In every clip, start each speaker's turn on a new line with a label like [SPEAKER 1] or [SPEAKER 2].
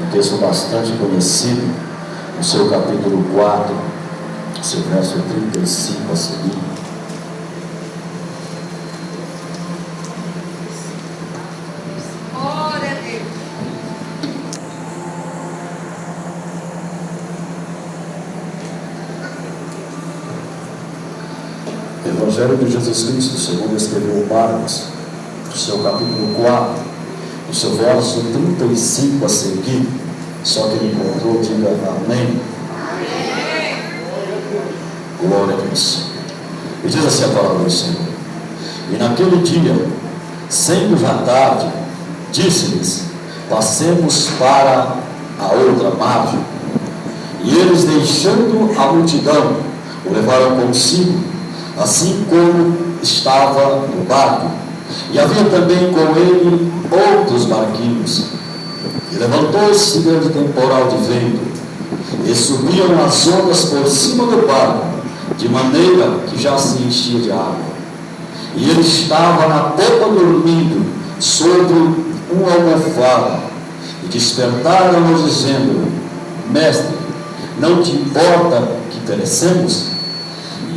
[SPEAKER 1] um texto bastante conhecido, no seu capítulo 4, seu verso 35 a seguir. Evangelho de Jesus Cristo, segundo escreveu Marcos, no seu capítulo 4, no seu verso 35 a seguir. Só que ele encontrou, diga amém. Glória a Deus. E diz assim a palavra do Senhor: e naquele dia, sendo já tarde, disse-lhes: passemos para a outra margem. E eles, deixando a multidão, o levaram consigo, assim como estava no barco. E havia também com ele outros barquinhos. E levantou-se grande temporal de vento, e subiam as ondas por cima do barco, de maneira que já se enchia de água. E ele estava na popa dormindo, sobre uma almofada. E despertaram-no, dizendo: Mestre, não te importa que perecemos?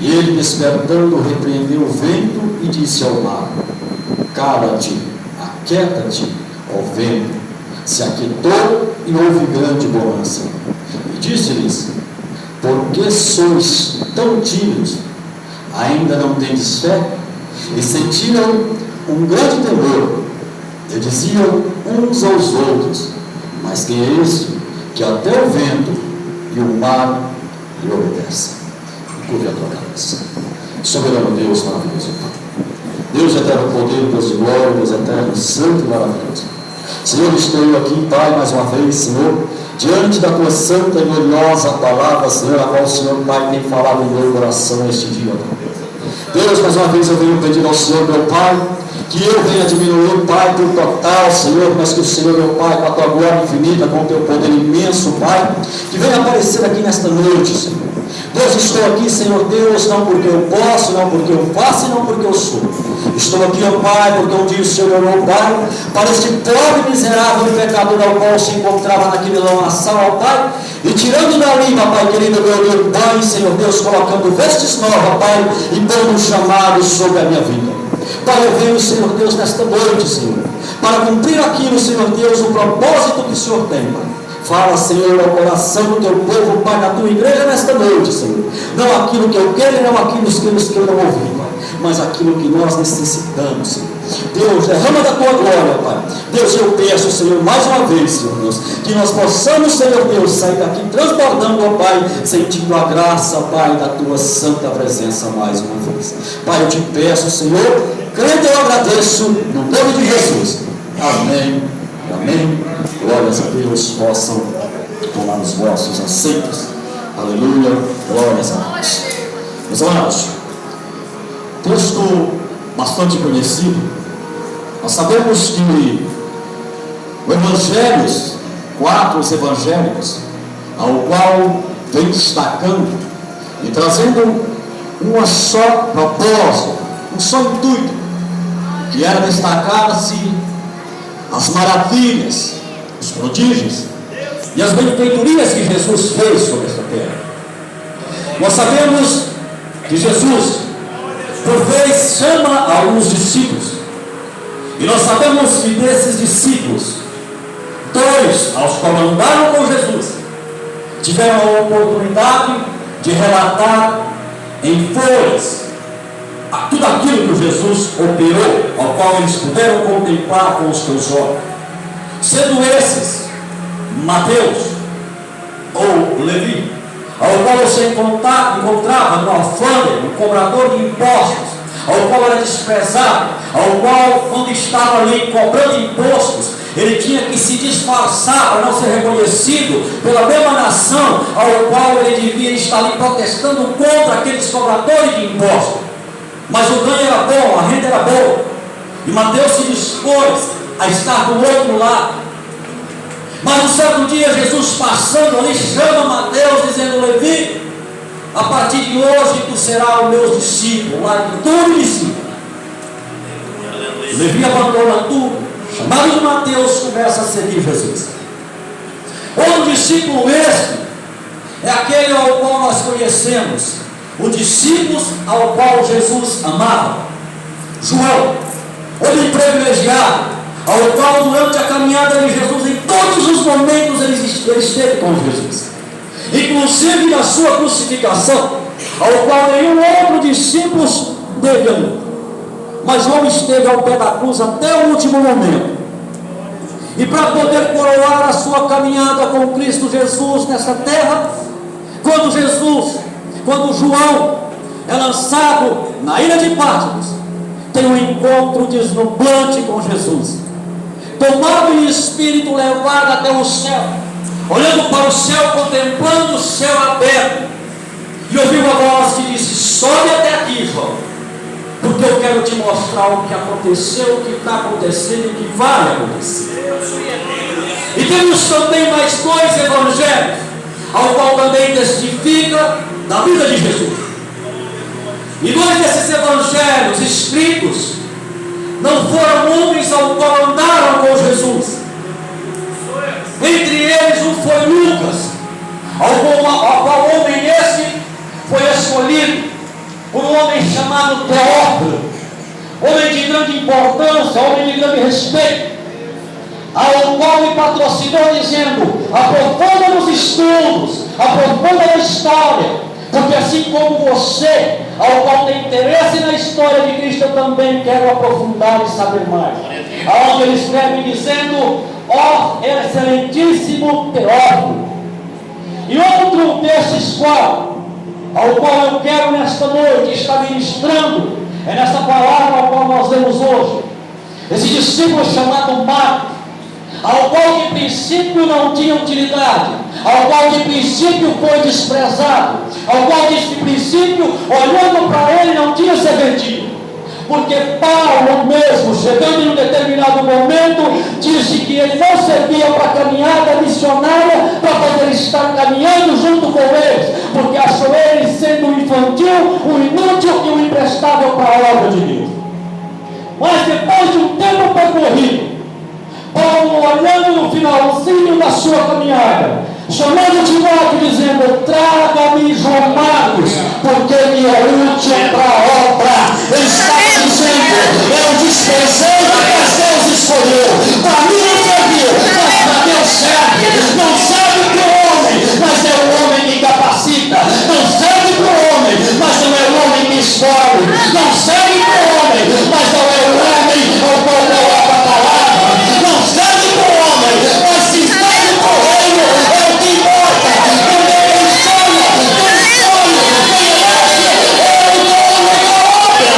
[SPEAKER 1] E ele, despertando, repreendeu o vento e disse ao mar: cala-te, aquieta-te, ó vento. Se aquietou e houve grande bonança. E disse-lhes: por que sois tão tímidos? Ainda não tendes fé? E sentiram um grande temor. E diziam uns aos outros: mas quem é este que até o vento e o mar lhe obedecem? Curve a tua cabeça. Soberano Deus, maravilhoso Pai, Deus eterno poder, Deus de glória, Deus eterno, santo e maravilhoso. Senhor, estou eu aqui, Pai, mais uma vez, Senhor, diante da tua santa e gloriosa palavra, Senhor, a qual o Senhor, Pai, tem falado no meu coração este dia, Deus, mais uma vez eu venho pedir ao Senhor, meu Pai, que eu venha diminuir, Pai, por total, Senhor, mas que o Senhor, meu Pai, com a tua glória infinita, com o teu poder imenso, Pai, que venha aparecer aqui nesta noite, Senhor. Deus, estou aqui, Senhor Deus, não porque eu posso, não porque eu faço, e não porque eu sou. Estou aqui, ó Pai, porque um dia o Senhor orou, Pai, para este pobre, miserável e pecador ao qual se encontrava naquele lamaçal, ó Pai, e tirando dali, Pai querido, meu Pai, Senhor Deus, colocando vestes novas, Pai, e dando um chamado sobre a minha vida. Pai, eu venho, Senhor Deus, nesta noite, Senhor, para cumprir aquilo, Senhor Deus, o propósito que o Senhor tem, Pai. Fala, Senhor, ao coração do teu povo, Pai, na tua igreja nesta noite, Senhor. Não aquilo que eu quero e não aquilo que eles queiram ouvir, Pai, mas aquilo que nós necessitamos, Senhor. Deus, derrama da tua glória, Pai. Deus, eu peço, Senhor, mais uma vez, Senhor Deus, que nós possamos, Senhor Deus, sair daqui transbordando, ó Pai, sentindo a graça, Pai, da tua santa presença mais uma vez. Pai, eu te peço, Senhor, crendo eu agradeço, no nome de Jesus. Amém. Amém. Glórias a Deus, possam tomar os vossos assentos. Aleluia. Glórias a Deus. Meus amados, texto bastante conhecido. Nós sabemos que o Evangelhos, 4 evangélicos, ao qual vem destacando e trazendo uma só propósito, um só intuito, que era destacar-se as maravilhas, os prodígios e as benfeitorias que Jesus fez sobre esta terra. Nós sabemos que Jesus, por vez, chama alguns discípulos, e nós sabemos que desses discípulos, 2 aos quais andaram com Jesus, tiveram a oportunidade de relatar em folhas tudo aquilo que Jesus operou, ao qual eles puderam contemplar com os seus olhos. Sendo esses Mateus ou Levi, ao qual você encontrava no alfândego, no cobrador de impostos, ao qual era desprezado, ao qual, quando estava ali cobrando impostos, ele tinha que se disfarçar para não ser reconhecido pela mesma nação ao qual ele devia estar ali protestando contra aqueles cobradores de impostos. Mas o ganho era bom, a renda era boa, e Mateus se dispôs a estar do outro lado. Mas um certo dia, Jesus passando ali, chama Mateus, dizendo: Levi, a partir de hoje tu serás o meu discípulo, lá de tudo discípulo. Levi abandona tudo, chamado de Mateus, começa a seguir Jesus. discípulo este é aquele ao qual nós conhecemos, o discípulo ao qual Jesus amava. João, homem privilegiado, ao qual durante a caminhada de Jesus, em todos os momentos ele esteve com Jesus, inclusive na sua crucificação, ao qual nenhum outro discípulo teve ali. Mas João esteve ao pé da cruz até o último momento. E para poder coroar a sua caminhada com Cristo Jesus nessa terra, quando João é lançado na ilha de Patmos, tem um encontro deslumbrante com Jesus, tomado em espírito, levado até o céu, olhando para o céu, contemplando o céu aberto, e ouviu a voz que disse: sobe até aqui, João, porque eu quero te mostrar o que aconteceu, o que está acontecendo e o que vai acontecer. E temos também mais dois evangelhos, ao qual também testifica da vida de Jesus. E dois desses evangelhos escritos não foram homens ao qual andaram com Jesus. Entre eles um foi Lucas, ao qual homem esse foi escolhido por um homem chamado Teófilo, homem de grande importância, homem de grande respeito, ao qual me patrocinou dizendo: aprofunda nos estudos, aprofunda na história, porque assim como você, ao qual tem interesse na história de Cristo, eu também quero aprofundar e saber mais. Aonde ele escreve dizendo: ó excelentíssimo Teófilo. E outro desses ao qual eu quero nesta noite estar ministrando, é nessa palavra ao qual nós lemos hoje. Esse discípulo chamado Marcos, ao qual de princípio não tinha utilidade, ao qual de princípio foi desprezado, ao qual de princípio, olhando para ele, não tinha serventia. Porque Paulo mesmo, chegando em um determinado momento, disse que ele não servia para a caminhada missionária, para poder estar caminhando junto com eles, porque achou ele sendo um infantil, um inútil e um imprestável para a obra de Deus. Mas depois de um tempo percorrido, Paulo, olhando no finalzinho da sua caminhada, chamando Timóteo, dizendo: traga-me João Marcos, porque ele é útil para a obra. Ele estava dizendo: eu dispensei porque Deus escolheu. Para mim não serviu, mas para Deus serve. Não serve para o homem, mas é o homem que capacita. Não serve para o homem, mas não é o homem que escolhe. Não serve para o homem, mas não é o homem ao qual coloca a palavra. Não serve para o homem, mas se serve para o reino, é o que importa. Porque quem sonha, quem elege, é o dono da obra.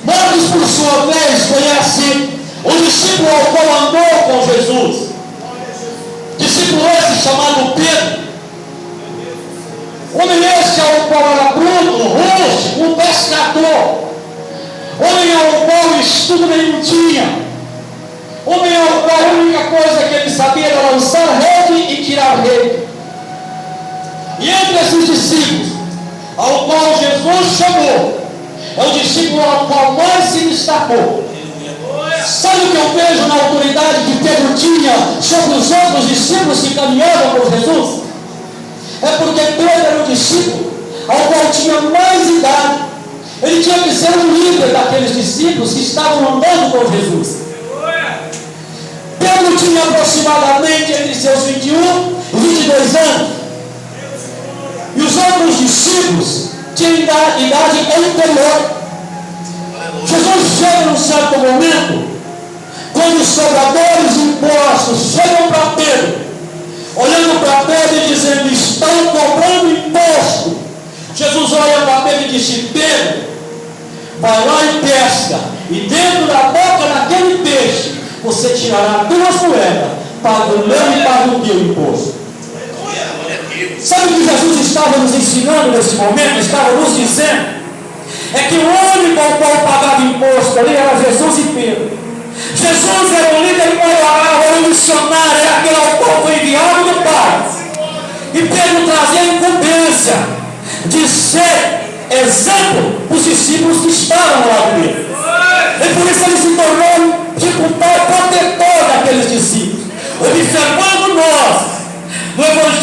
[SPEAKER 1] Marcos, por sua vez, conhece o discípulo ao qual andou com Jesus. Discípulo esse chamado Pedro. Homem esse ao qual era bruto, rústico, um pescador. Homem ao qual estudo nenhum tinha. Homem ao qual a única coisa que ele sabia era lançar rede e tirar rede. E entre esses discípulos, ao qual Jesus chamou, é o discípulo ao qual mais se destacou. Sabe o que eu vejo na autoridade que Pedro tinha sobre os outros discípulos que caminhavam com Jesus? É porque Pedro era o discípulo ao qual tinha mais idade. Ele tinha que ser o líder daqueles discípulos que estavam andando com Jesus. Pedro tinha aproximadamente entre seus 21 e 22 anos. E os outros discípulos tinham idade anterior. Jesus chega num certo momento, quando os cobradores de impostos chegam para Pedro, olhando para Pedro e dizendo: estão cobrando imposto. Jesus olha para Pedro e disse: Pedro, vai lá e pesca, e dentro da boca daquele peixe você tirará 2 moedas, paga o meu e paga o teu imposto. Sabe o que Jesus estava nos ensinando nesse momento? Estava nos dizendo é que o único ao qual pagava imposto ali era Jesus e Pedro. Jesus era o líder moral, era o missionário, era aquele ao qual foi enviado do Pai. E Pedro trazia a incumbência de ser exemplo dos discípulos que estavam lá dele.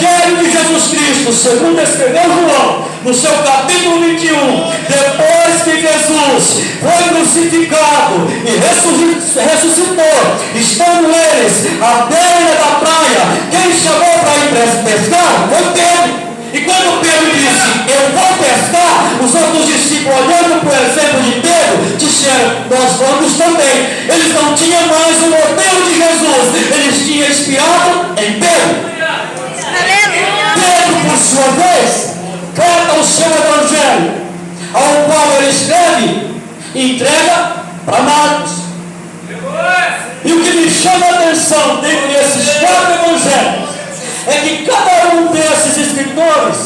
[SPEAKER 1] Evangelho de Jesus Cristo, segundo escreveu João, no seu capítulo 21, depois que Jesus foi crucificado e ressuscitou, estando eles à beira da praia, quem chamou para ir pescar foi Pedro. E quando Pedro disse, eu vou pescar, os outros discípulos, olhando para o exemplo de Pedro, disseram, nós vamos também. Eles não tinham mais o modelo de Jesus, eles tinham inspirado em Pedro. Pedro, por sua vez, trata o seu evangelho, ao qual ele escreve e entrega para Marcos. E o que me chama a atenção dentro desses 4 evangelhos é que cada um desses escritores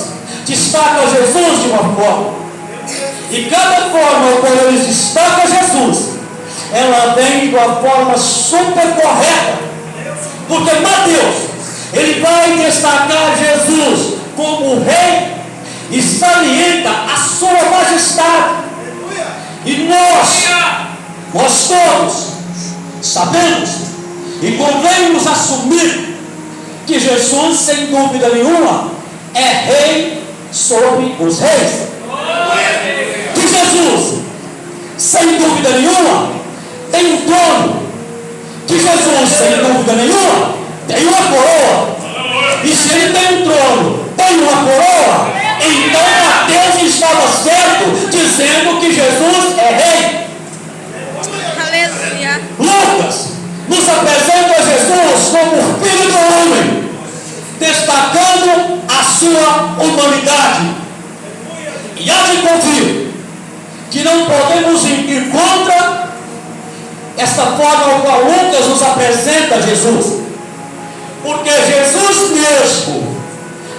[SPEAKER 1] destaca Jesus de uma forma. E cada forma ao qual eles destacam Jesus, ela vem de uma forma super correta. Porque Mateus, ele vai destacar Jesus como rei e salienta a sua majestade. E nós todos sabemos e convém-nos assumir que Jesus, sem dúvida nenhuma, é rei sobre os reis. Que Jesus, sem dúvida nenhuma, tem um trono. Que Jesus, sem dúvida nenhuma, tem uma coroa. E se ele tem um trono, tem uma coroa, então Mateus estava certo dizendo que Jesus é rei.
[SPEAKER 2] Aleluia.
[SPEAKER 1] Lucas nos apresenta Jesus como Filho do Homem, destacando a sua humanidade. E há de convir que não podemos ir contra esta forma ao qual Lucas nos apresenta Jesus, porque Jesus mesmo,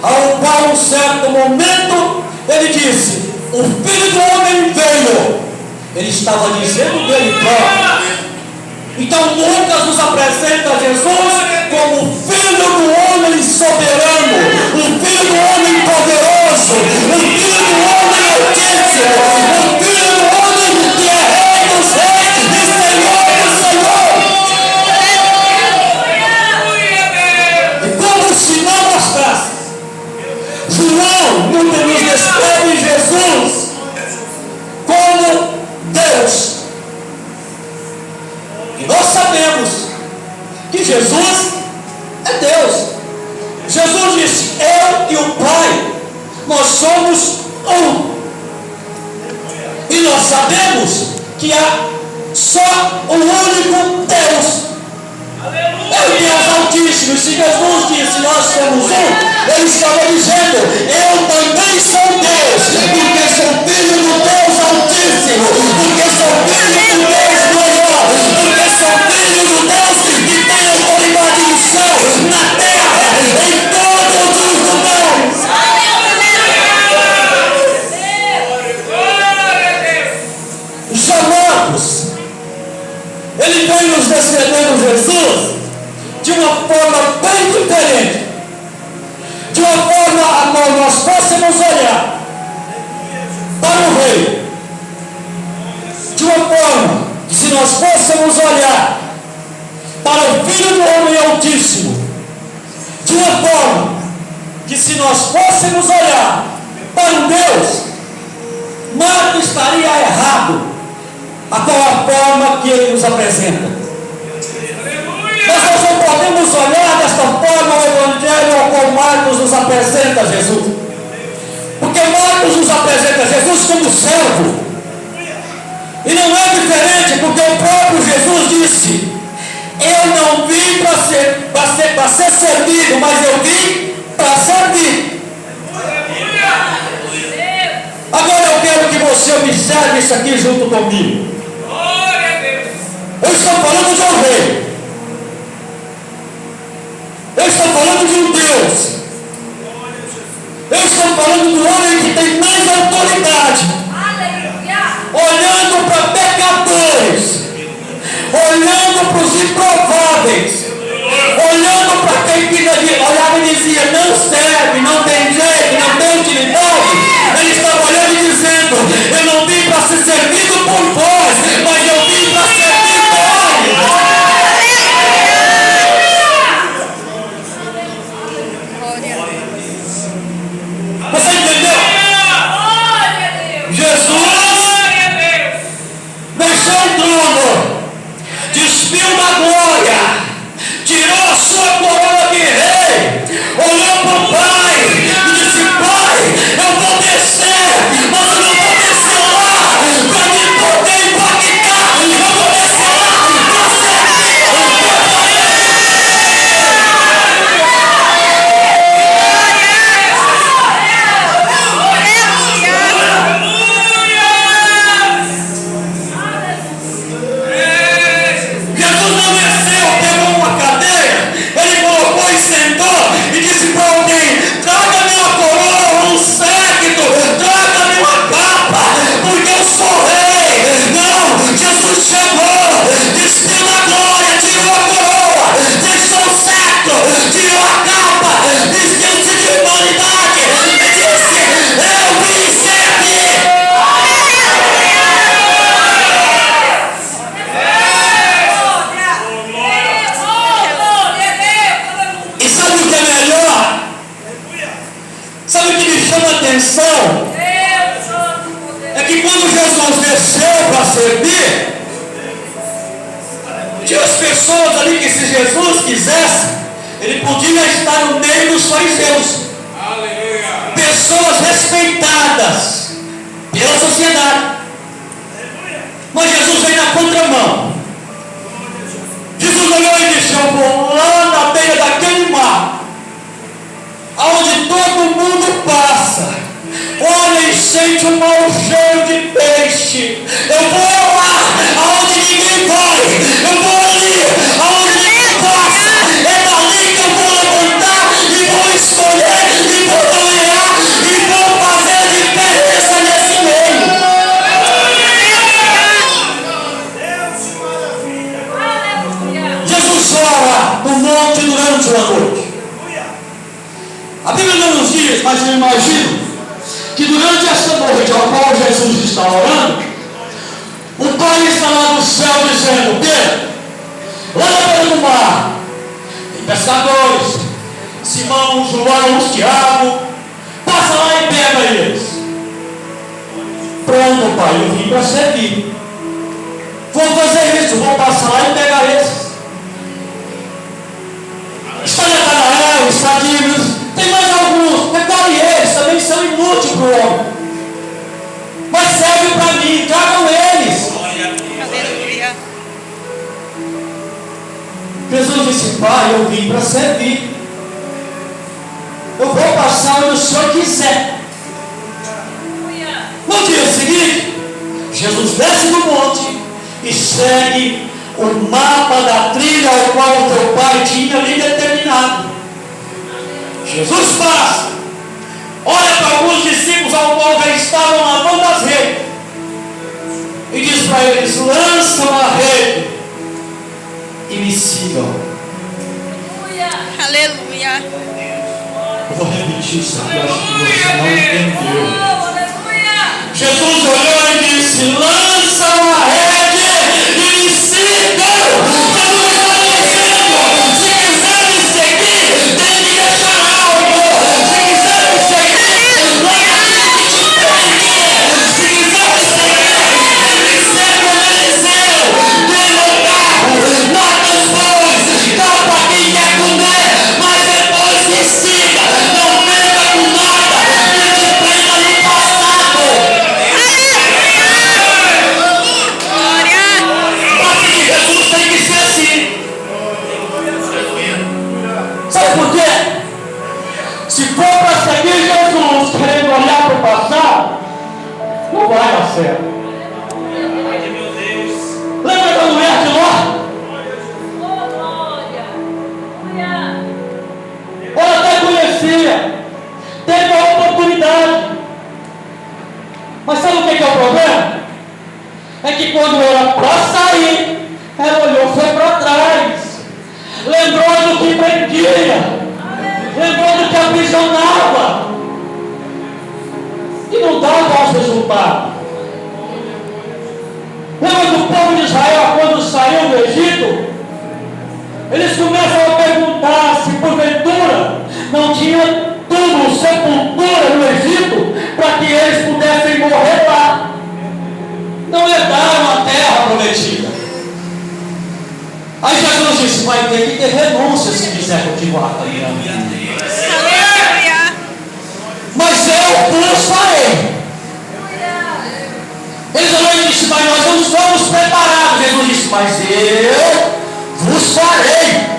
[SPEAKER 1] ao qual em um certo momento ele disse, o Filho do Homem veio, ele estava dizendo dele próprio. Então Lucas nos apresenta Jesus como Filho do Homem soberano, o Filho do Homem poderoso, o Filho do Homem altíssimo, o Filho do Homem que é Rei dos Reis e Senhor dos Senhores. E como se não bastasse, João nunca nos descreve Jesus como Deus. E nós sabemos que Jesus é Deus. Jesus disse, eu e o Pai, nós somos um. E nós sabemos que há só um único Deus. É o Deus Altíssimo. E se Jesus disse, nós somos um, ele estava dizendo, eu também sou Deus, porque sou filho do Deus Altíssimo, porque sou filho do Deus maior, porque sou filho do Deus que tem autoridade no céu, na terra, em todos os lugares. Já Marcos, ele vem nos descrevendo Jesus de uma forma bem diferente, de uma forma a qual nós possamos olhar para o rei, de uma forma que se nós fôssemos olhar para o Filho do Homem Altíssimo, de uma forma que se nós fôssemos olhar para o Deus, Marcos estaria errado a qual a forma que ele nos apresenta. Mas nós não podemos olhar desta forma o Evangelho ao qual Marcos nos apresenta Jesus, porque Marcos nos apresenta Jesus como servo. E não é diferente, porque o próprio Jesus disse, eu não vim para ser servido, mas eu vim para servir. Agora eu quero que você observe isso aqui junto comigo. Eu estou falando de um rei. Eu estou falando de um Deus. Eu estou falando do homem que tem mais autoridade. Olhando para pecadores, olhando para os improváveis, olhando para quem olhava e dizia, não serve, não tem jeito, não tem utilidade. Ele estava olhando e dizendo, eu não vim para ser servido por vós, mas eu vim para servir vós. guerrei, olhou para o pai e disse: Pai, eu vou descer, mas eu não vou descer lá para me poder impactar, eu vou descer lá para servir o meu Jesus não desceu, pegou uma cadeira, ele colocou e sentou e disse para alguém: traga-me uma coroa, um séquito, traga-me uma capa, porque eu sou rei. Não, Jesus chegou, despiu a glória, tirou a coroa, deixou o séquito, tirou a capa, vestiu-se de humanidade e disse: eu vim servir. E sabe o que é melhor? Sabe o que me chama a atenção? É que quando Jesus desceu para servir, tinha as pessoas ali que, se Jesus quisesse, ele podia estar no meio dos fariseus. Pessoas respeitadas pela sociedade. Mas Jesus veio na contramão. Jesus olhou e disse: eu vou lá na beira daquele mar, aonde todo mundo passa, olha e sente um mau cheiro de peixe. Eu vou lá aonde ninguém vai, eu vou ali aonde ninguém passa. É dali que eu vou levantar e vou escolher e vou ganhar e vou fazer diferença nesse meio. Jesus ora no monte durante uma noite. A Bíblia não nos diz, mas eu imagino que durante essa noite ao qual Jesus está orando, o Pai está lá no céu dizendo: Pedro, lá na beira do mar tem pescadores, Simão, João, Tiago, passa lá e pega eles. Pronto, Pai, eu vim para servir. Vou fazer isso, vou passar lá e pegar eles. Está Natanael, está Dímeos, tem mais alguns, prepare eles, também são inúteis para o homem. Mas serve para mim, tragam eles.
[SPEAKER 2] Aleluia.
[SPEAKER 1] Jesus disse: Pai, eu vim para servir. Eu vou passar onde o Senhor quiser. No dia seguinte, Jesus desce do monte e segue o mapa da trilha ao qual o teu pai tinha ali determinado. Jesus passa, olha para alguns discípulos ao qual já estavam lavando as redes e diz para eles: lançam a rede e me sigam.
[SPEAKER 2] Aleluia.
[SPEAKER 1] Eu vou repetir isso aqui, acho que você não entendeu. Jesus olhou e disse: lançam a rede e me sigam. Jesus está dizendo: se quiserem seguir, tem que deixar algo. Se quiserem seguir, larga aquilo que te prende. Se quiserem seguir, tem que ser como Eliseu. Ganha o carro, mata os bois, dá para quem quer comer, mas depois me siga. Não perca com nada que te prenda no passado. Jesus tem que ser assim. Sabe por quê? Se for para seguir Jesus querendo olhar para o passado, não vai dar certo. Lembra da mulher de Ló? Ela até conhecia, teve a oportunidade. Mas sabe o que é o problema? É que quando era para sair, ela olhou, foi para trás. Lembrou do que prendia. Lembrou do que aprisionava. E não dava aos resultados. Lembra do povo de Israel quando saiu do Egito? Eles começam a perguntar se porventura não tinha túmulo, sepultura no Egito, para que eles pudessem morrer lá. Não herdaram a terra prometida. Aí Jesus disse: vai ter que ter renúncia se quiser continuar caminhando. Mas eu vos farei. Eles também disse: mas nós não estamos preparados. Jesus disse: mas eu vos farei.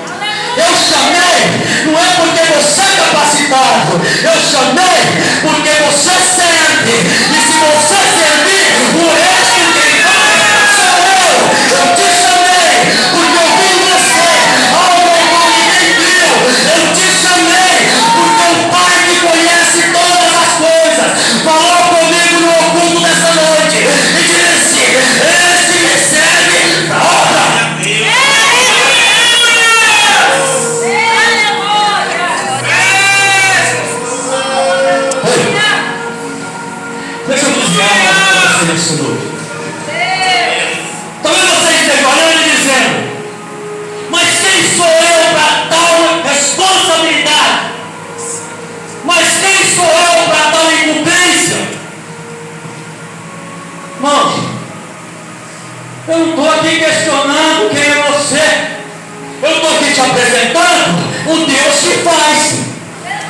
[SPEAKER 1] Eu chamei, não é porque você é capacitado, eu chamei porque você serve, e se você servir, o resto quem vai sou eu. Eu te chamei porque eu vi em você algo que ninguém viu. Eu te chamei porque o Pai que conhece todas as coisas falou comigo no oculto dessa noite e disse: esse me serve para obra. Deixa eu desviar para você nesse noite. Talvez você esteja olhando e dizendo: mas quem sou eu para tal responsabilidade? Mas quem sou eu para tal incumbência? Irmãos, eu não estou aqui questionando quem é você. Eu estou aqui te apresentando o Deus que faz.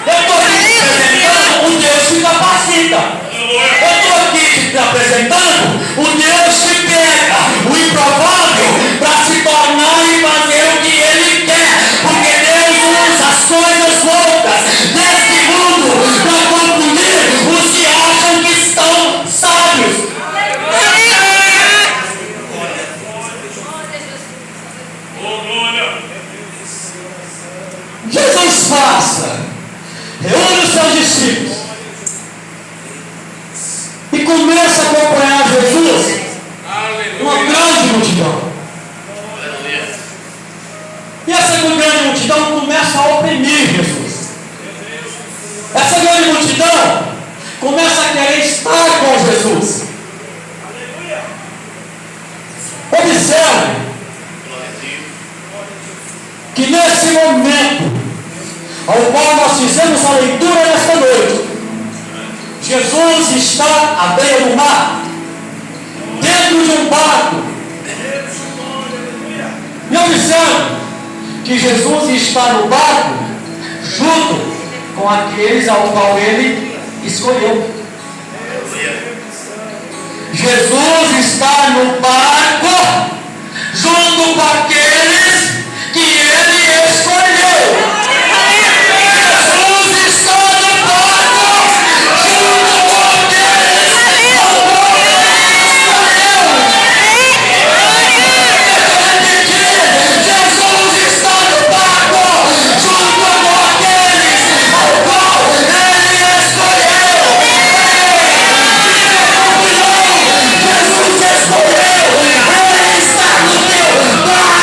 [SPEAKER 1] Eu estou aqui te apresentando o Deus que capacita. Eu estou aqui te apresentando o Deus que pega o improvável para se tornar e fazer o que Ele quer, porque Deus usa as coisas loucas desse mundo para confundir os que acham que estão sábios. Jesus faça, reúne os seus discípulos e começa a acompanhar Jesus. Uma grande multidão. E essa grande multidão começa a oprimir Jesus. Essa grande multidão começa a querer estar com Jesus. Observe que nesse momento ao qual nós fizemos a leitura nesta noite, Jesus está à beira do mar, dentro de um barco. E observe que Jesus está no barco junto com aqueles ao qual Ele escolheu. Jesus está no barco junto com aqueles que Ele escolheu. Jesus está no barco junto com aqueles ao qual Ele escolheu. Jesus está no barco junto com aqueles ao qual Ele escolheu. Jesus escolheu. Ele está no teu barco.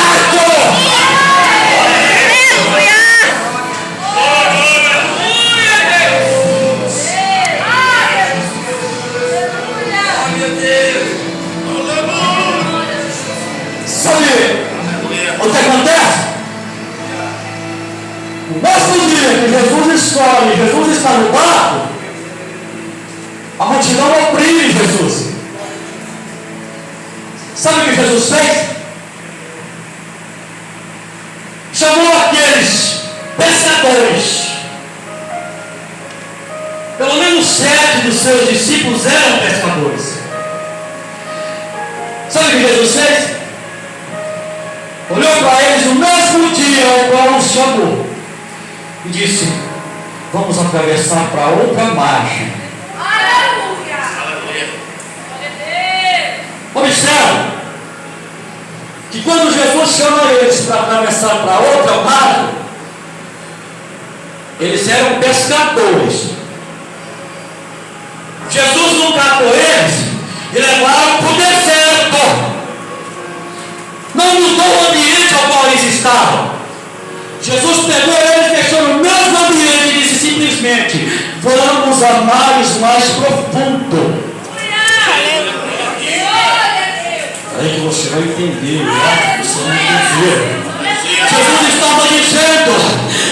[SPEAKER 1] Sabe o que acontece? No mesmo dia que Jesus escolhe, Jesus está no barco, a multidão oprime Jesus. Sabe o que Jesus fez? Chamou aqueles pescadores. Pelo menos 7 dos seus discípulos eram pescadores. Sabe o que Jesus fez? Olhou para eles no mesmo dia ao qual os chamou e disse: vamos atravessar para outra margem.
[SPEAKER 2] Aleluia!
[SPEAKER 1] Observe que quando Jesus chama eles para atravessar para outra margem, eles eram pescadores. Jesus não catou eles e levaram para o deserto. Não mudou o ambiente ao qual eles estavam. Jesus pegou eles e deixou no mesmo ambiente e disse simplesmente: vamos a mares mais profundo. Aí que você vai entender, né? Você vai entender. Jesus estava dizendo: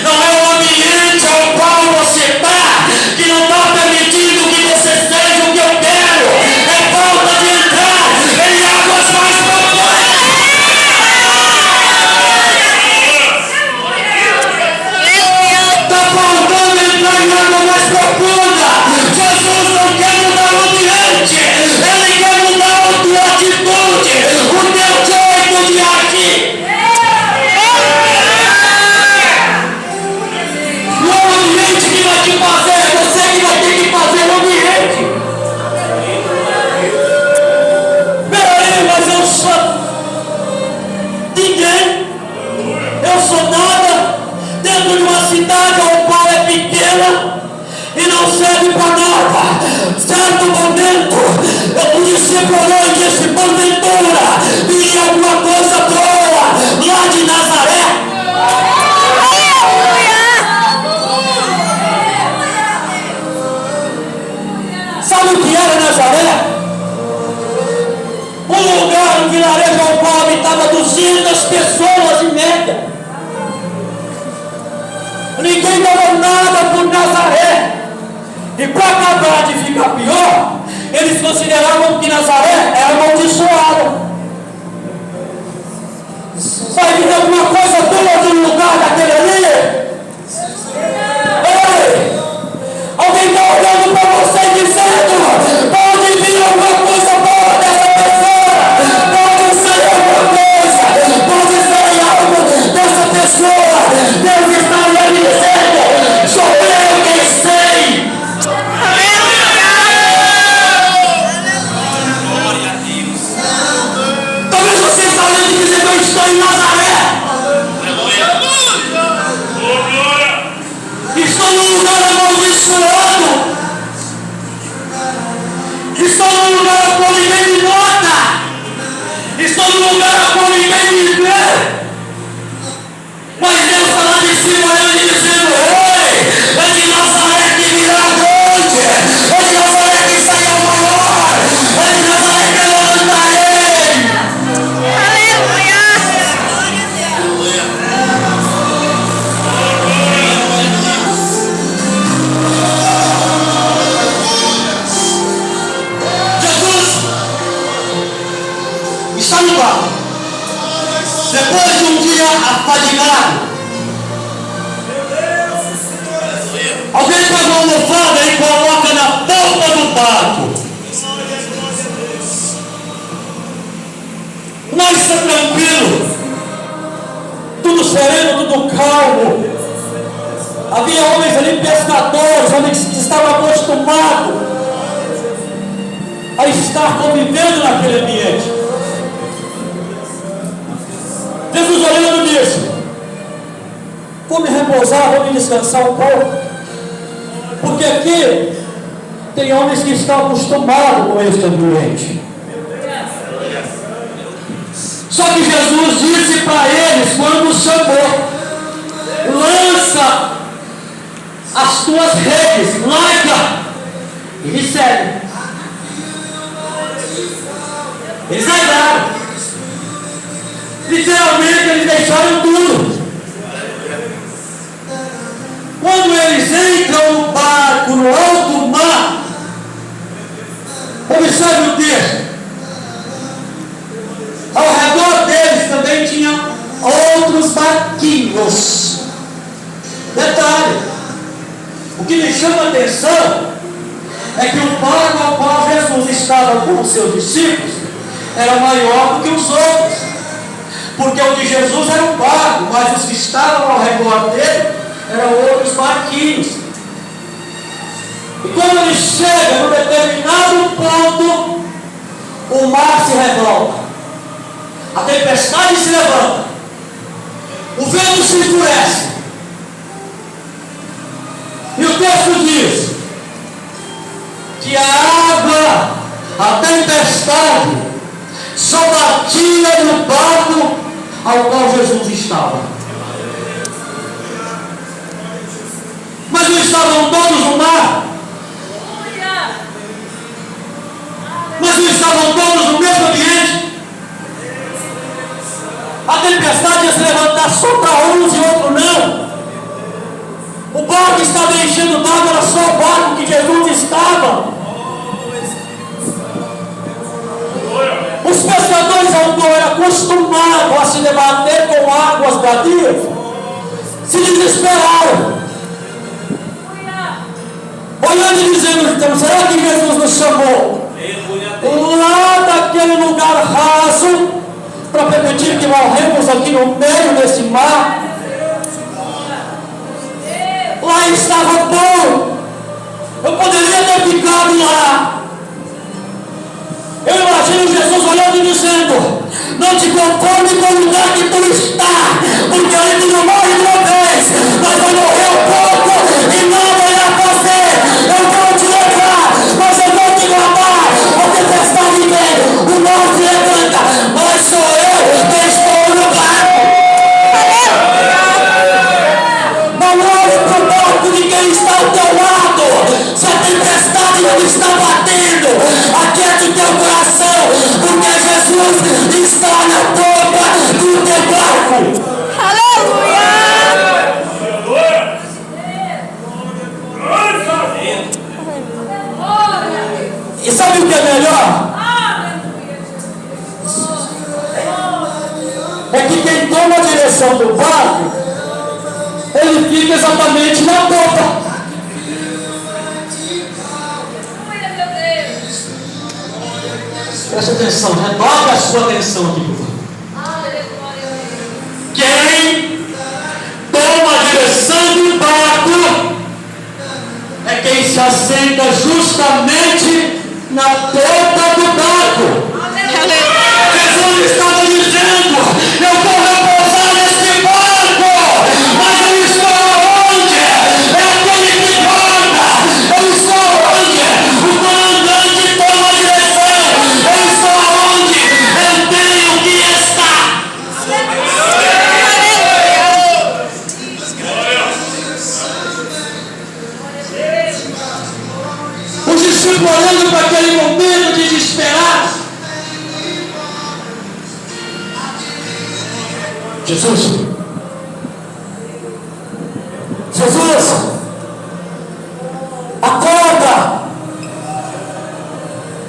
[SPEAKER 1] não é o ambiente ao qual você está que não está permitindo que você seja o que eu quero. É falta de entrar em águas mais profundas. serve para nada. Certo momento, o discípulo olhou e disse: porventura viria alguma coisa boa lá de Nazaré? Sabe o que era Nazaré? Um lugar, um vilarejo ao qual habitava 200 pessoas em média. Ninguém dava nada por Nazaré. E para acabar de ficar pior, eles consideravam que Nazaré era amaldiçoada. Vai vir alguma coisa boa do lugar daquele ali? Ei! Alguém está olhando para você e dizendo: pode vir alguma coisa boa dessa pessoa, pode sair alguma coisa, pode sair algo dessa pessoa. Deus está olhando e dizendo: sou eu quem sei. Talvez você está olhando e dizendo: eu estou em Nazaré. Estou num lugar amaldiçoado. Estou num lugar a qual ninguém me nota. Estou num lugar a qual ninguém me vê. Mas Deus está lá de cima olhando e dizendo: ei, é de Nazaré que virá grande, é de Nazaré que sairá o maior, é de Nazaré que eu levantarei.
[SPEAKER 2] Aleluia!
[SPEAKER 1] Jesus está no barco. Depois de um dia afadigado, alguém pega uma almofada e coloca na ponta do barco. Mas está tranquilo, tudo sereno, tudo calmo. Havia homens ali, pescadores, homens que estavam acostumados a estar convivendo naquele ambiente. Jesus olhando disse: vou me repousar, vou me descansar um pouco, porque aqui tem homens que estão acostumados com este ambiente. Só que Jesus disse para eles, quando os chamou: lança as tuas redes, larga e recebe. Eles largaram. Literalmente eles deixaram tudo. Quando eles entram no barco, no alto mar, observe o texto. Ao redor deles também tinha outros barquinhos. Detalhe: o que me chama a atenção é que o barco ao qual Jesus estava com os seus discípulos era maior do que os outros. Porque o de Jesus era um barco, mas os que estavam ao redor dele eram outros barquinhos. E quando ele chega num determinado ponto, o mar se revolta, a tempestade se levanta, o vento se enfurece. E o texto diz que a água, a tempestade, só batia no barco ao qual Jesus estava. Mas não estavam todos no mar? Mas não estavam todos no mesmo ambiente? A tempestade ia se levantar só para uns e outros não. O barco estava enchendo d'água, era só o barco que Jesus estava. Os pescadores ao qual eram acostumados a se debater com águas bradias se desesperaram, olhando e dizendo: então, será que Jesus nos chamou lá daquele lugar raso para permitir que morremos aqui no meio desse mar? Lá estava bom, eu poderia ter ficado lá. Eu imagino Jesus olhando e dizendo: não te conforme com o lugar que tu está, porque ali tu não morre de uma vez, mas vai morrer um pouco e nada irá fazer. Eu Jesus está na porta do teu barco.
[SPEAKER 2] Aleluia.
[SPEAKER 1] E sabe o que é melhor? É que quem toma a direção do barco, ele fica exatamente na popa. Presta atenção, redobre a sua atenção aqui, por favor. Quem toma a direção do barco é quem se assenta justamente na ponta do barco. Jesus estava dizendo: eu vou repousar nesse barco, mas eu estou onde? É aquele que guarda. Eu estou onde? O comandante toma a direção. Eu estou onde? Eu tenho que estar. Os discípulos olhando para aquele momento desesperados. Jesus, acorda,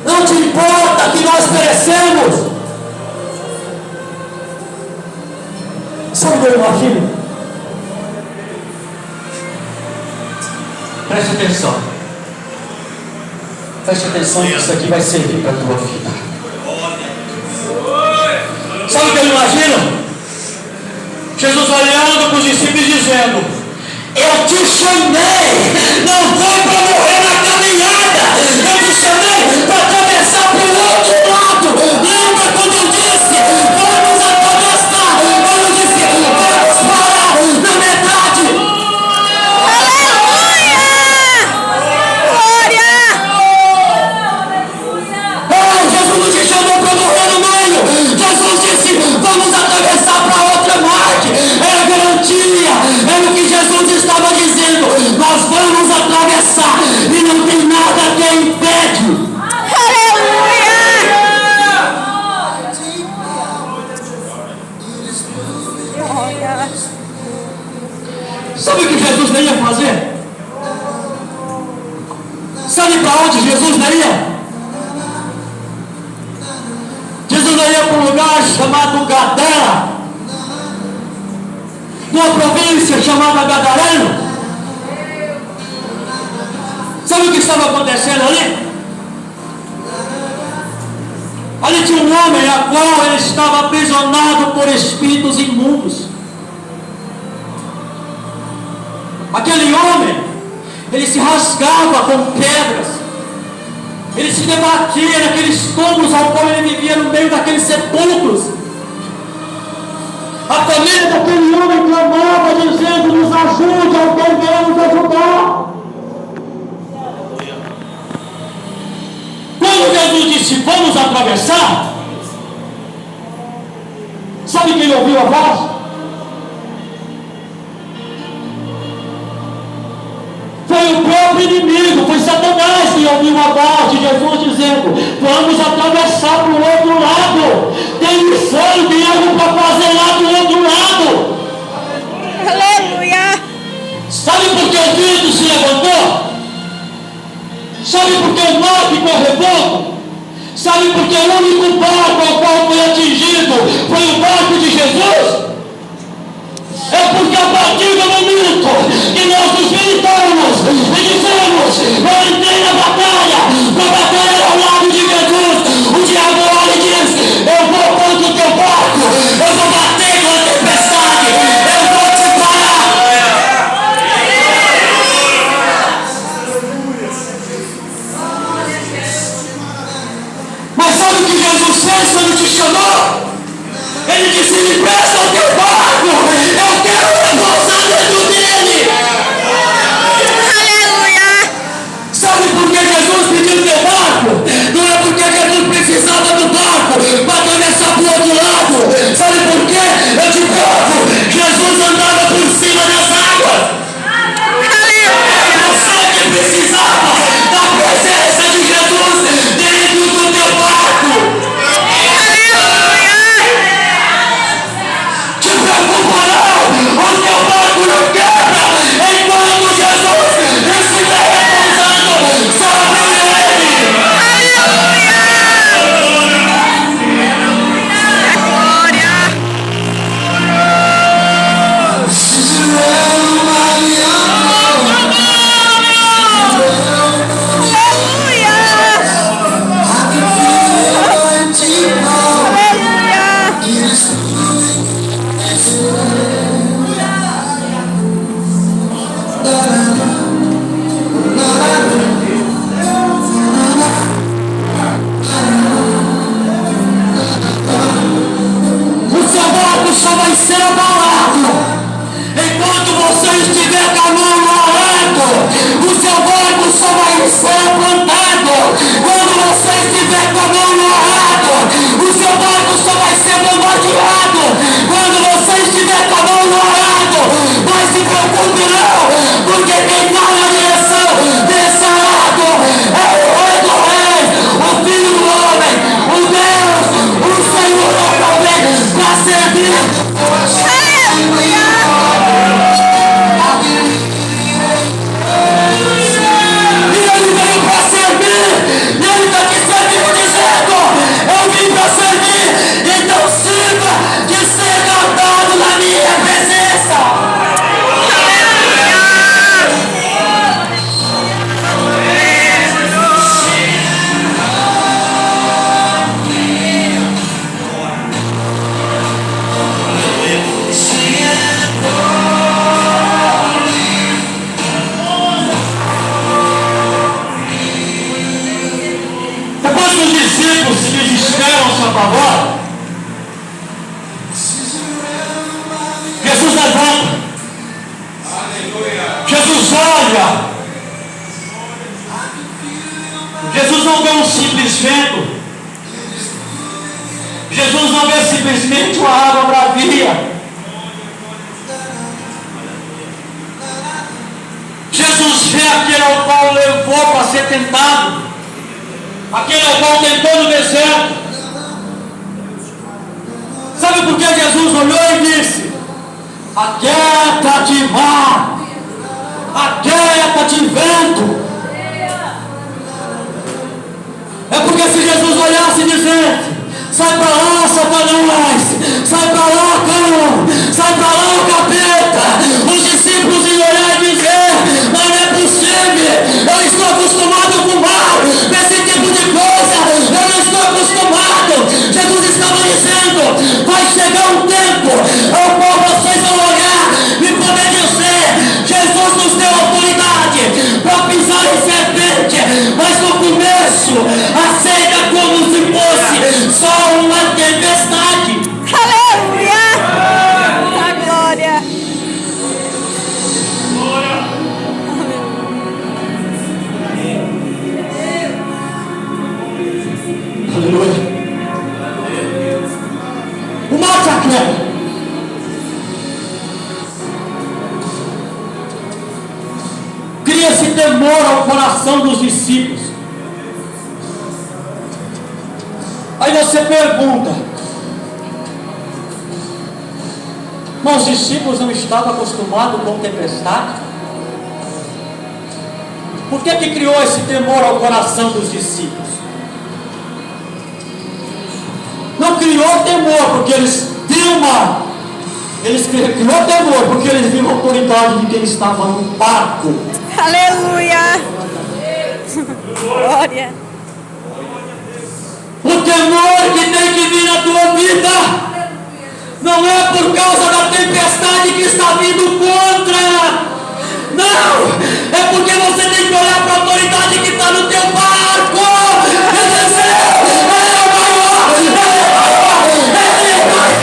[SPEAKER 1] não te importa que nós perecemos. Sabe o que eu imagino? Preste atenção, que isso aqui vai servir para a tua vida. Sabe o que eu imagino? Jesus olhando para os discípulos dizendo: eu te chamei, não foi para morrer na caminhada, eu te chamei para atravessar para o outro lado. Lembra quando eu disse: vamos atravessar? Eu disse: vamos parar na metade. Glória! Jesus não te chamou para morrer no meio. Jesus disse: vamos atravessar para outra margem. Era garantia, era o que Jesus estava dizendo: nós vamos atravessar e não tem nada que impede.
[SPEAKER 2] Aleluia.
[SPEAKER 1] Sabe o que Jesus não ia fazer? Sabe para onde Jesus não ia? Jesus não ia para um lugar chamado Gadara, numa província chamada Gadareno. Sabe o que estava acontecendo ali? Ali tinha um homem a qual ele estava aprisionado por espíritos imundos. Aquele homem, ele se rasgava com pedras, ele se debatia naqueles túmulos ao qual ele vivia no meio daqueles sepulcros. A família daquele homem clamava dizendo: nos ajude, alguém venha nos ajudar. Quando Jesus disse: vamos atravessar, sabe quem ouviu a voz? Foi o próprio inimigo, foi Satanás que ouviu a voz de Jesus dizendo: vamos atravessar para o outro lado. Tem missão, tem algo para fazer lá do outro lado.
[SPEAKER 2] Aleluia.
[SPEAKER 1] Sabe por que o vento se levantou? Sabe por que o mar ficou revolto? Sabe por que o único barco ao qual foi atingido foi o barco de Jesus? É porque a partir do momento que nós nos militamos e dizemos: eu entrei na batalha, para batalha ao lado de Jesus, o diabo olha e diz: eu vou contra o teu barco, eu vou bater com a tempestade, eu vou te parar. Mas sabe o que Jesus fez quando te chamou? Ele disse: me presta o teu barco, eu quero repousar dentro dele.
[SPEAKER 2] Aleluia.
[SPEAKER 1] Sabe por que Jesus pediu o teu barco? Não é porque Jesus precisava do barco para atravessar para o outro lado. Sabe por quê? Eu te provo: Jesus andava por cima das águas. Você que precisava da presença de Jesus dentro do teu barco.
[SPEAKER 3] Jesus levanta. Jesus olha. Jesus não vê um simples vento. Jesus não vê simplesmente uma água bravia. Jesus vê aquele ao qual levou para ser tentado, aquele ao qual tentou no deserto. Sabe por que Jesus olhou e disse: aquieta-te mar, aquieta-te vento? É porque se Jesus olhasse e dissesse: sai para lá, Satanás, sai para lá, cão, sai para lá, o capeta, os discípulos iam olhar e dizer: mas não é possível, eu estou acostumado com o mar, com esse tipo de coisa, eu não estou acostumado. Jesus estava dizendo: vai chegar um tempo ao qual vocês vão olhar e poder dizer: Jesus nos deu autoridade para pisar em serpente, mas no começo aceita como se fosse só uma tempestade.
[SPEAKER 2] Aleluia! A glória!
[SPEAKER 3] Aleluia. O mar se aquieta. Cria-se temor ao coração dos discípulos. Aí você pergunta: mas os discípulos não estavam acostumados com tempestade? Por que criou esse temor ao coração dos discípulos? Não criou temor porque eles viam o mar. Eles criou temor porque eles viam a autoridade de quem estava no barco.
[SPEAKER 2] Aleluia! Glória!
[SPEAKER 3] O temor que tem que vir na tua vida não é por causa da tempestade que está vindo contra. Não! É porque você tem que olhar para a autoridade que está no teu barco e dizer: ele é maior, ele é maior, ele é maior.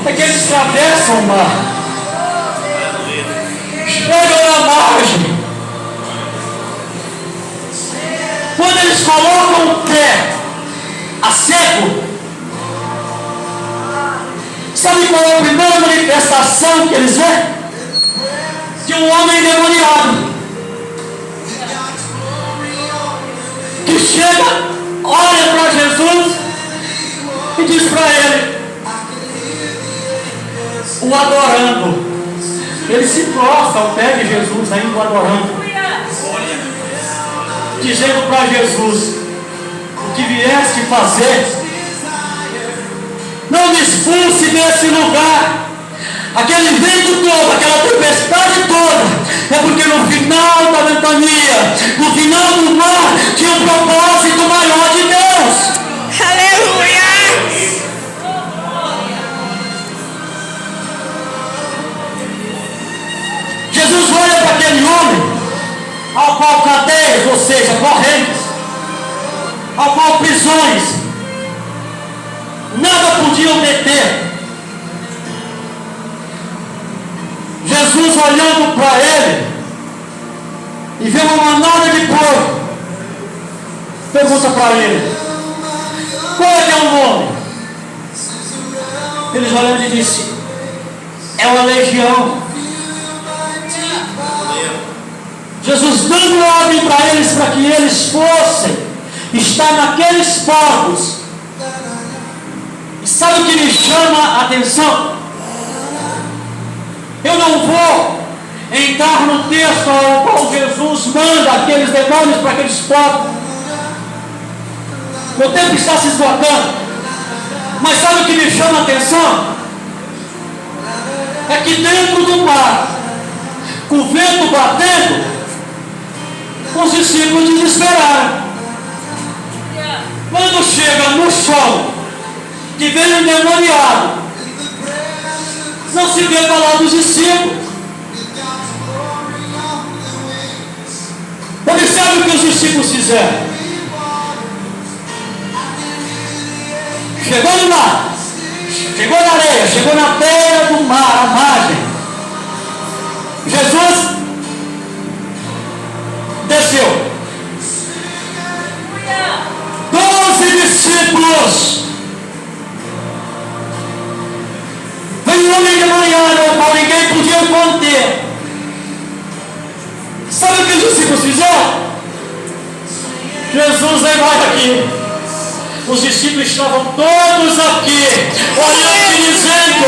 [SPEAKER 3] É que eles atravessam o mar, chegam na margem. Quando eles colocam o pé a seco, manifestação que eles vêem de um homem endemoniado que chega, olha para Jesus e diz para ele, o adorando. Ele se prostra ao pé de Jesus, ainda o adorando, dizendo para Jesus, o que vieste fazer, não me expulse desse lugar. Aquele vento todo, aquela tempestade toda, é porque no final da ventania, no final do mar, tinha um propósito maior de Deus.
[SPEAKER 2] Aleluia.
[SPEAKER 3] Jesus olha para aquele homem, ao qual cadeias, ou seja, correntes, ao qual prisões, nada podiam deter. Jesus olhando para ele e vê uma manada de porco, pergunta para ele, qual é que é o nome? Eles olhando e disse, é uma legião. Jesus dando ordem para eles, para que eles fossem estar naqueles porcos. E sabe o que me chama a atenção? Eu não vou entrar no texto ao qual Jesus manda aqueles demônios para aqueles porcos. Meu tempo está se esgotando. Mas sabe o que me chama a atenção? É que dentro do mar, com o vento batendo, os discípulos desesperaram. Quando chega no chão, que vem endemoniado, não se vê falar dos discípulos. Observe o que os discípulos fizeram. Chegou no mar, chegou na areia, chegou na beira do mar, à margem. Jesus desceu. 12 discípulos. Veio um homem endemoniado, ao qual ninguém podia conter. Sabe o que os discípulos fizeram? Jesus vem mais aqui. Os discípulos estavam todos aqui, olhando e dizendo,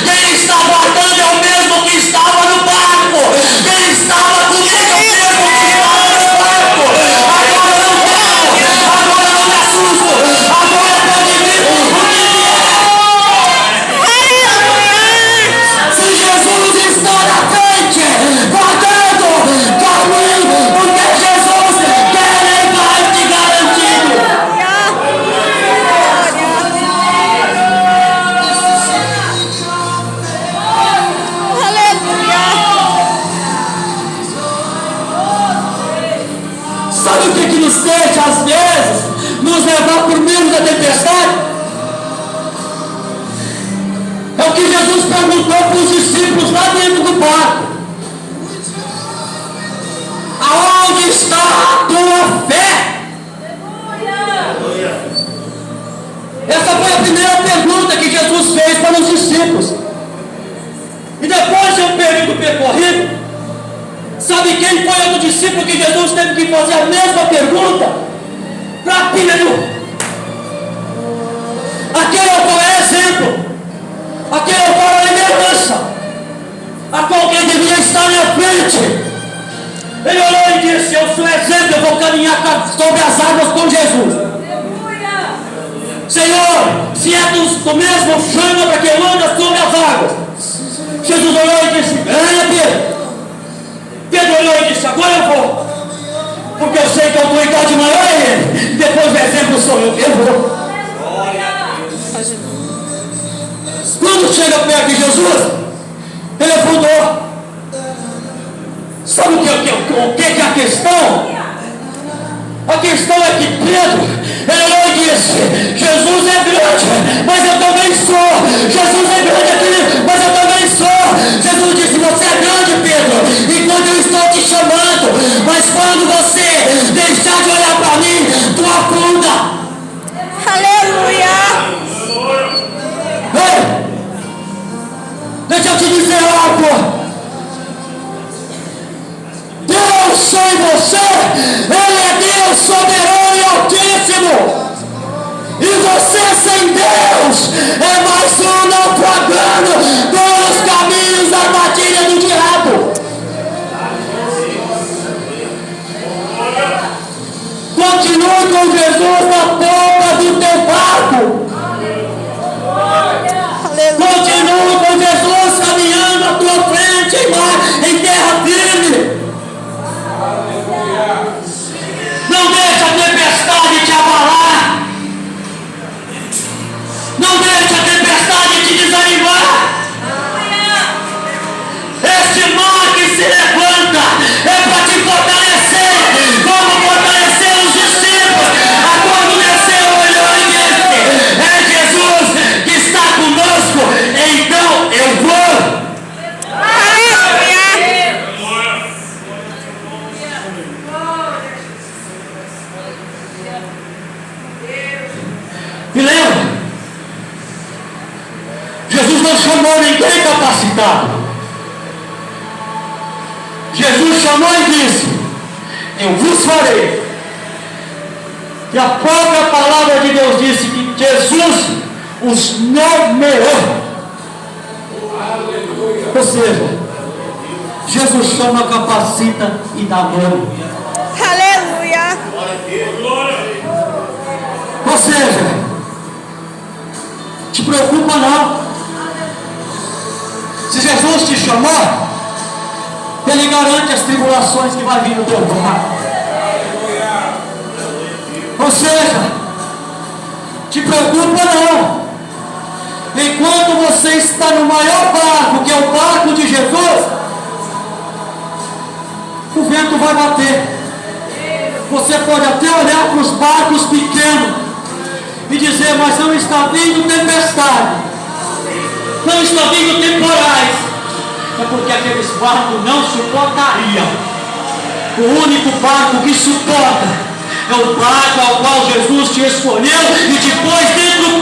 [SPEAKER 3] quem está guardando é o mesmo que estava no barco. Quem estava comigo é o mesmo que estava no barco. Agora não temo, agora não me assusto, agora pode vir o que vier. Se Jesus está na frente, guardando, caminho, porque Jesus quer levar-te garantido. Sabe o que nos deixa, às vezes, nos levar por meio da tempestade? É o que Jesus perguntou para os discípulos lá dentro do barco. Aonde está a tua fé? Essa foi a primeira pergunta que Jesus fez para os discípulos. E depois de um período percorrido, sabe quem foi outro discípulo que Jesus teve que fazer a mesma pergunta? Para Pedro. Aquele ao qual é exemplo, aquele ao qual é liderança, a qual quem devia estar na frente. Ele olhou e disse, eu sou exemplo, eu vou caminhar sobre as águas com Jesus. Senhor, se é do mesmo, chama para que eu ande sobre as águas. Jesus olhou e disse, venha Pedro. Pedro olhou e disse, agora eu vou, porque eu sei que a autoridade maior é ele, depois o exemplo sou eu vou. Quando chega perto de Jesus, ele afundou. Sabe o que é a questão? A questão é que Pedro, ele olhou e disse, Jesus é grande, mas eu também sou. Jesus é grande aqui, mas eu também sou. Jesus disse, você é grande, Pedro, enquanto eu estou te chamando, mas quando você deixar de olhar para mim, tu afunda.
[SPEAKER 2] Aleluia.
[SPEAKER 3] Ei, deixa eu te em Deus é mais um naufragando pelos caminhos da armadilha do diabo. Continue com Jesus na ponta do teu barco. Continue com Jesus caminhando à tua frente em terra firme. Não deixe a tempestade te abalar. Não deixe a tempestade te desanimar. Este mar que se levanta é para te fortalecer, como fortaleceu os discípulos. Quando desceu, olhou e disse: é Jesus que está conosco, então eu vou. E lembra, Jesus não chamou ninguém capacitado. Jesus chamou e disse: eu vos farei. E a própria palavra de Deus disse que Jesus os nomeou. Ou seja, Jesus chama, capacita e dá nome.
[SPEAKER 2] Aleluia.
[SPEAKER 3] Ou seja, te preocupa não. Se Jesus te chamou, Ele garante as tribulações que vai vir no teu barco. Ou seja, te preocupa não. Enquanto você está no maior barco, que é o barco de Jesus, o vento vai bater. Você pode até olhar para os barcos pequenos e dizer: mas não está vindo tempestade, não está vindo temporais. É porque aqueles barcos não suportariam. O único barco que suporta é o barco ao qual Jesus te escolheu e te pôs dentro